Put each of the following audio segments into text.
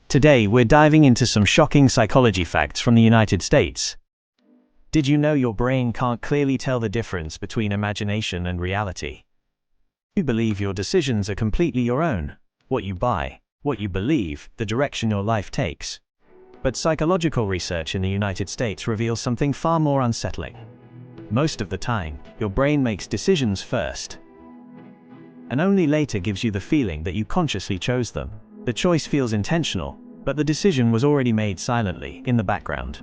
Today, we're diving into some shocking psychology facts from the United States. Did you know your brain can't clearly tell the difference between imagination and reality? You believe your decisions are completely your own. What you buy, what you believe, the direction your life takes. But psychological research in the United States reveals something far more unsettling. Most of the time, your brain makes decisions first, and only later gives you the feeling that you consciously chose them. The choice feels intentional, but the decision was already made silently, in the background.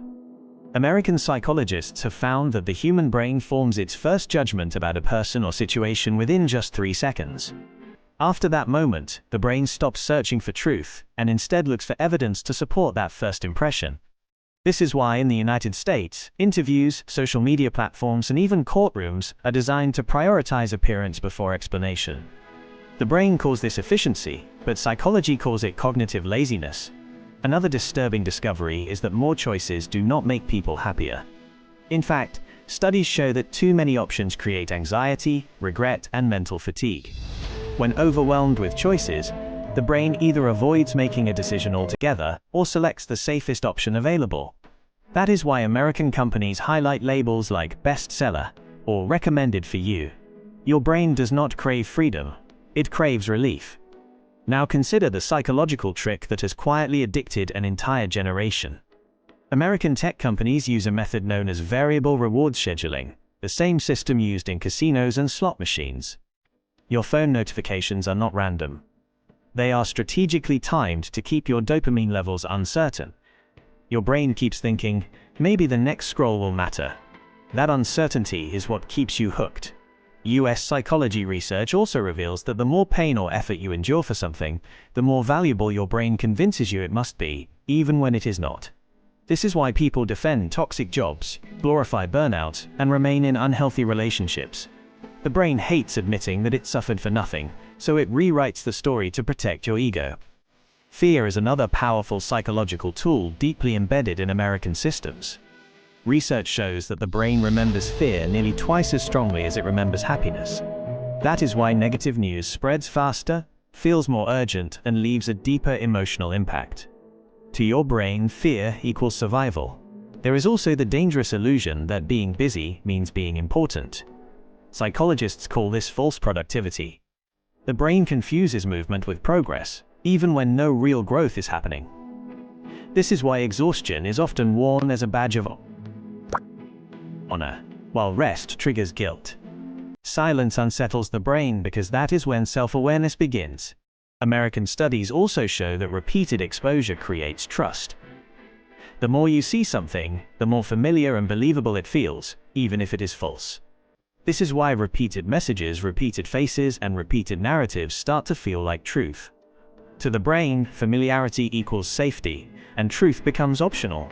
American psychologists have found that the human brain forms its first judgment about a person or situation within just 3 seconds. After that moment, the brain stops searching for truth, and instead looks for evidence to support that first impression. This is why in the United States, interviews, social media platforms, and even courtrooms are designed to prioritize appearance before explanation. The brain calls this efficiency, but psychology calls it cognitive laziness. Another disturbing discovery is that more choices do not make people happier. In fact, studies show that too many options create anxiety, regret, and mental fatigue. When overwhelmed with choices, the brain either avoids making a decision altogether or selects the safest option available. That is why American companies highlight labels like bestseller or recommended for you. Your brain does not crave freedom. It craves relief. Now consider the psychological trick that has quietly addicted an entire generation. American tech companies use a method known as variable reward scheduling, the same system used in casinos and slot machines. Your phone notifications are not random. They are strategically timed to keep your dopamine levels uncertain. Your brain keeps thinking, maybe the next scroll will matter. That uncertainty is what keeps you hooked. US psychology research also reveals that the more pain or effort you endure for something, the more valuable your brain convinces you it must be, even when it is not. This is why people defend toxic jobs, glorify burnout, and remain in unhealthy relationships. The brain hates admitting that it suffered for nothing, so it rewrites the story to protect your ego. Fear is another powerful psychological tool deeply embedded in American systems. Research shows that the brain remembers fear nearly twice as strongly as it remembers happiness. That is why negative news spreads faster, feels more urgent, and leaves a deeper emotional impact. To your brain, fear equals survival. There is also the dangerous illusion that being busy means being important. Psychologists call this false productivity. The brain confuses movement with progress, even when no real growth is happening. This is why exhaustion is often worn as a badge of honor, while rest triggers guilt. Silence unsettles the brain because that is when self-awareness begins. American studies also show that repeated exposure creates trust. The more you see something, the more familiar and believable it feels, even if it is false. This is why repeated messages, repeated faces, and repeated narratives start to feel like truth. To the brain, familiarity equals safety, and truth becomes optional.